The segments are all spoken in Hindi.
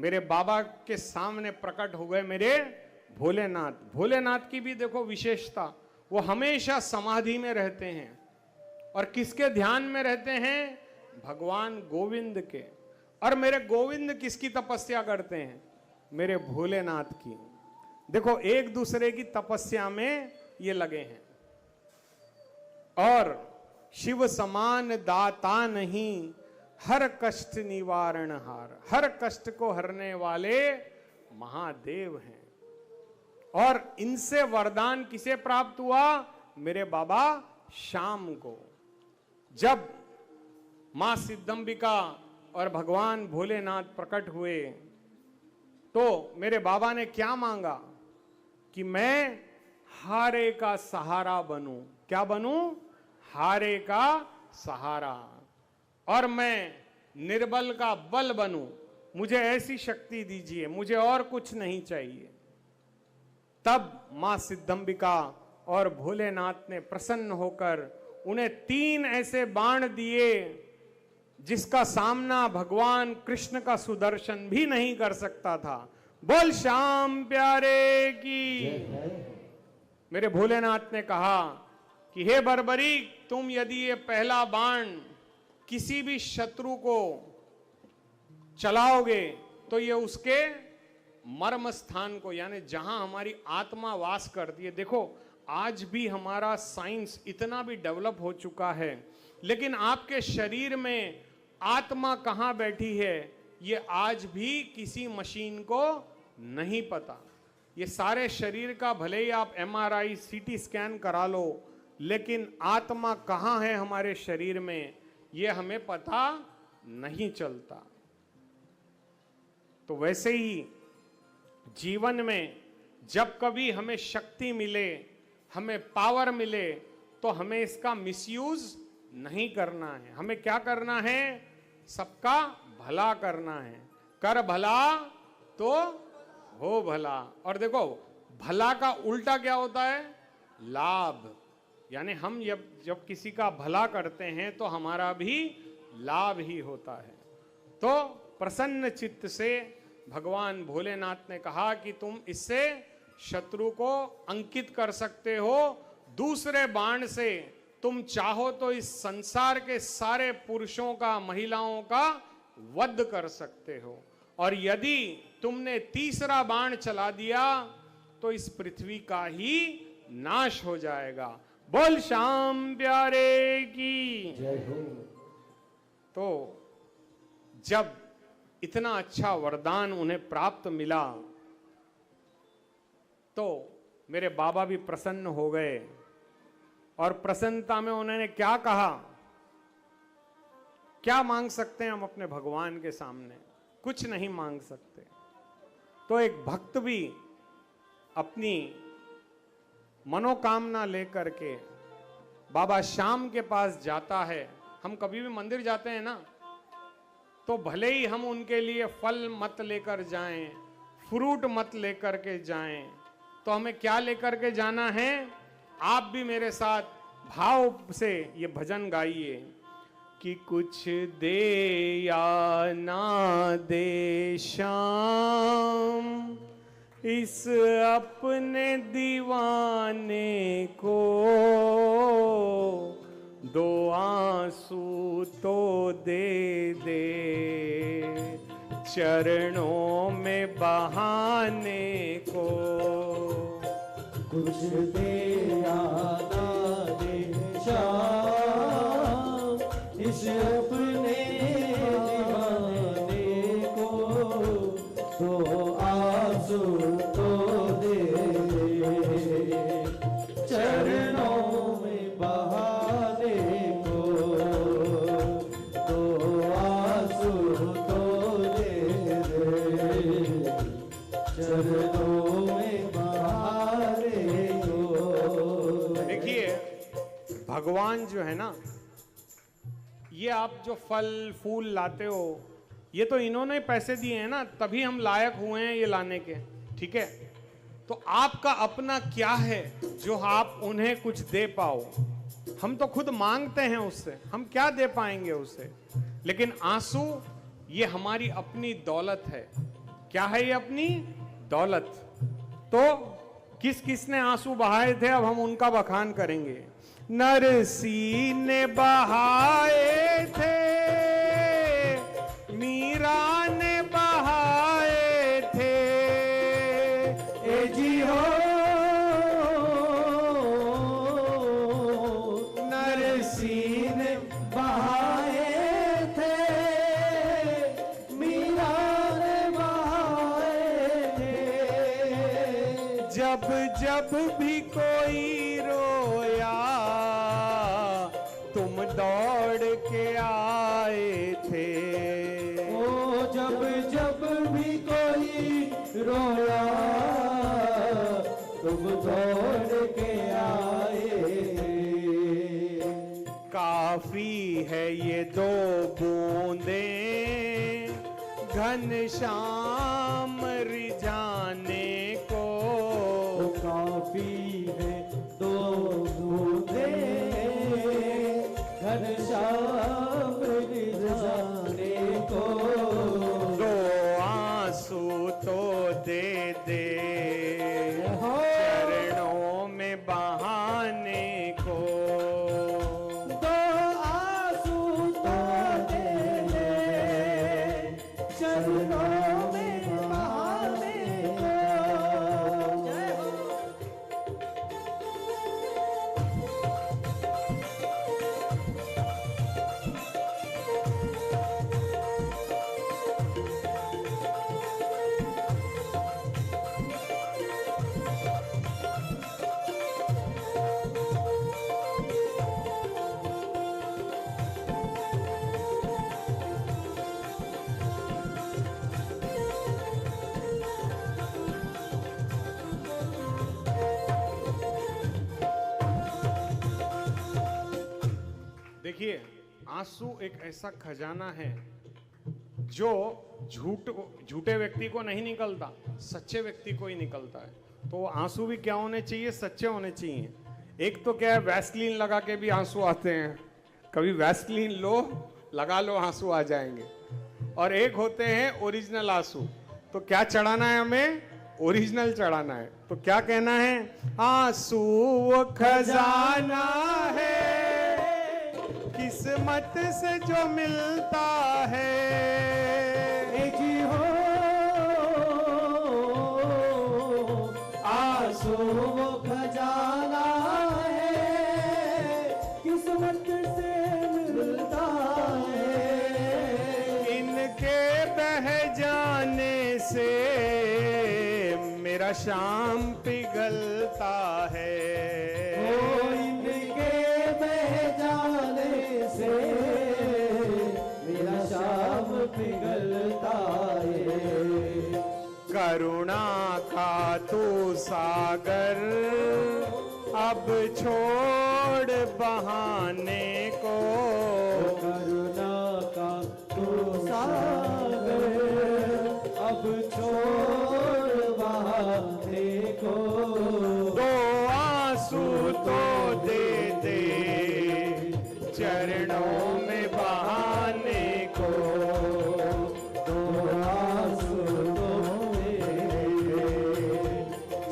मेरे बाबा के सामने प्रकट हो गए मेरे भोलेनाथ। भोलेनाथ की भी देखो विशेषता, वो हमेशा समाधि में रहते हैं। और किसके ध्यान में रहते हैं? भगवान गोविंद के। और मेरे गोविंद किसकी तपस्या करते हैं? मेरे भोलेनाथ की। देखो एक दूसरे की तपस्या में ये लगे हैं। और शिव समान दाता नहीं, हर कष्ट निवारण हार। हर कष्ट को हरने वाले महादेव हैं। और इनसे वरदान किसे प्राप्त हुआ? मेरे बाबा शाम को। जब मां सिद्धंबिका और भगवान भोलेनाथ प्रकट हुए तो मेरे बाबा ने क्या मांगा कि मैं हारे का सहारा बनूं। क्या बनूं? हारे का सहारा। और मैं निर्बल का बल बनूं। मुझे ऐसी शक्ति दीजिए, मुझे और कुछ नहीं चाहिए। तब मां सिद्धंबिका और भोलेनाथ ने प्रसन्न होकर उन्हें 3 ऐसे बाण दिए जिसका सामना भगवान कृष्ण का सुदर्शन भी नहीं कर सकता था। बोल श्याम प्यारे की। मेरे भोलेनाथ ने कहा कि हे बर्बरी, तुम यदि ये पहला बाण किसी भी शत्रु को चलाओगे तो ये उसके मर्म स्थान को, यानी जहां हमारी आत्मा वास करती है। देखो आज भी हमारा साइंस इतना भी डेवलप हो चुका है, लेकिन आपके शरीर में आत्मा कहां बैठी है ये आज भी किसी मशीन को नहीं पता। ये सारे शरीर का भले ही आप MRI CT स्कैन करा लो, लेकिन आत्मा कहां है हमारे शरीर में ये हमें पता नहीं चलता। तो वैसे ही जीवन में जब कभी हमें शक्ति मिले, हमें पावर मिले, तो हमें इसका मिसयूज नहीं करना है। हमें क्या करना है? सबका भला करना है। कर भला तो हो भला। और देखो भला का उल्टा क्या होता है? लाभ। यानी हम जब किसी का भला करते हैं तो हमारा भी लाभ ही होता है। तो प्रसन्न चित्त से भगवान भोलेनाथ ने कहा कि तुम इससे शत्रु को अंकित कर सकते हो। दूसरे बाण से तुम चाहो तो इस संसार के सारे पुरुषों का, महिलाओं का वध कर सकते हो। और यदि तुमने तीसरा बाण चला दिया तो इस पृथ्वी का ही नाश हो जाएगा। बोल श्याम प्यारे की जय हो। तो जब इतना अच्छा वरदान उन्हें प्राप्त मिला तो मेरे बाबा भी प्रसन्न हो गए। और प्रसन्नता में उन्होंने क्या कहा? क्या मांग सकते हैं हम अपने भगवान के सामने? कुछ नहीं मांग सकते। तो एक भक्त भी अपनी मनोकामना लेकर के बाबा श्याम के पास जाता है। हम कभी भी मंदिर जाते हैं ना, तो भले ही हम उनके लिए फल मत लेकर जाएं, फ्रूट मत लेकर के जाएं, तो हमें क्या लेकर के जाना है? आप भी मेरे साथ भाव से ये भजन गाइए कि कुछ दे या ना दे श्याम इस अपने दीवाने को, दो आंसू तो दे दे चरणों में बहाने को। कुछ दे या ना दे श्याम इस अपने दीवाने को, तो आंसू तो दे चरणों में बहाने को, तो आंसू तो दे चरणों में बहाने को। देखिए भगवान जो है ना, ये आप जो फल फूल लाते हो, ये तो इन्होंने पैसे दिए हैं ना, तभी हम लायक हुए हैं ये लाने के। ठीक है, तो आपका अपना क्या है जो आप उन्हें कुछ दे पाओ? हम तो खुद मांगते हैं उससे, हम क्या दे पाएंगे उससे? लेकिन आंसू ये हमारी अपनी दौलत है। क्या है ये? अपनी दौलत। तो किस किसने आंसू बहाए थे, अब हम उनका बखान करेंगे। नरसी ने बहाए थे, मीरा ने बहाए थे, ए जी हो नरसी ने बहाए थे, मीरा ने बहाए थे। जब जब भी कोई रोया तुम दौड़ के आए थे। ओ जब जब भी कोई रोया तुम दौड़ के आए थे। काफी है ये दो बूंदे घनश्याम रिझाने को। काफी है दो बूंदे घनश्याम रिझाने को। दो आंसू तो दे दे हो चरणों में बहाने को। दो आंसू तो दे दे चरणों में बहाने को। जय हो। देखिए, आंसू एक ऐसा खजाना है जो झूठे व्यक्ति को नहीं निकलता, सच्चे व्यक्ति को ही निकलता है। तो आंसू भी क्या होने चाहिए? सच्चे होने चाहिए। एक तो क्या है, वैसलीन लगा के भी आंसू आते हैं। कभी वैसलीन लो, लगा लो, आंसू आ जाएंगे। और एक होते हैं ओरिजिनल आंसू। तो क्या चढ़ाना है हमें? ओरिजिनल चढ़ाना है। तो क्या कहना है? आंसू वो खजाना है किस्मत से जो मिलता है। ए जी हो आंसू वो खजाना है किस्मत से मिलता है। इनके बह जाने से मेरा शाम पिघलता है। ओ इनके बह जाने से मेरा शाम पिघलता है। करुणा का तू सागर अब छोड़ बहाने को। करुणा का तू सागर अब छोड़ बहाने को। दो आंसू तो दे दे चरणों में बहाने को। दो आंसू तो दे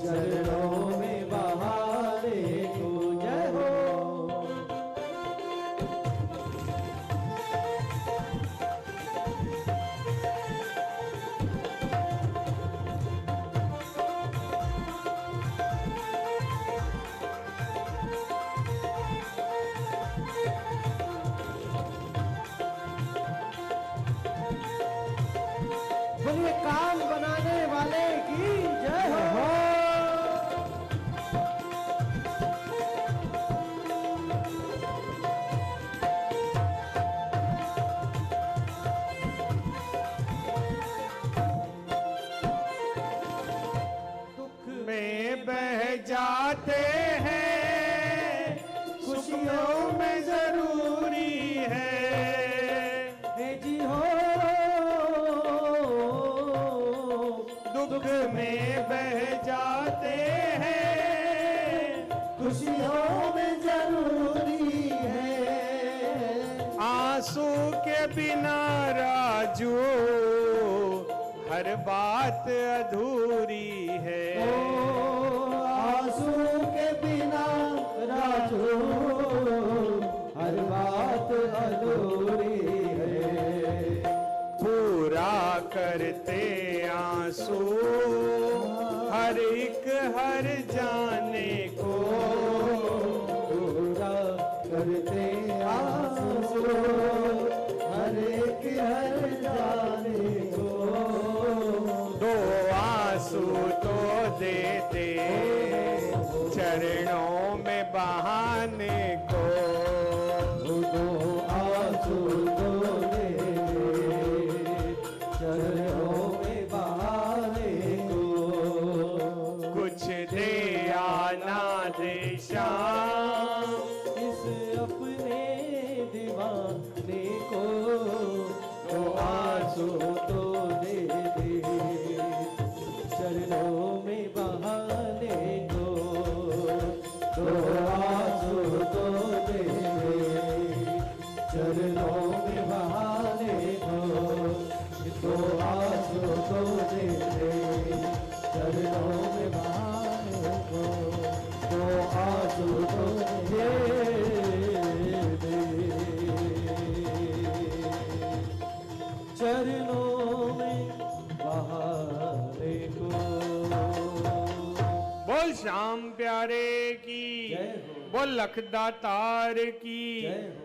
चरणों में बहाने को। जय हो। बोलिए काम बनाने वाले की जय हो। दुख में बह जाते हैं खुशियों में जरूरी है। हे जी हो दुख में बह जाते हैं खुशियों में जरूरी है। आंसू के बिना राजू हर बात अधूरी है। आंसू के बिना राजू हर बात अधूरी है। पूरा करते आंसू हर एक हर जाने को, पूरा करते आंसू हर एक हर जाने को। दो आंसू तो देते चरणों में बहाने को। दो आंसू तो देते चरणों में बहाने को। कुछ दे आना दे श्याम इस अपने दीवाने को। तो आंसू तो दे दे चरणों में बहाने को। तो आंसू तो दे दे चरणों में बहाने को। तो आंसू तो दे दे चरणों में बहाने को। तो आंसू तो दे दे चरणों में बहाने को। बोल श्याम प्यारे की, जय हो। बोल लखदातार की, जय हो।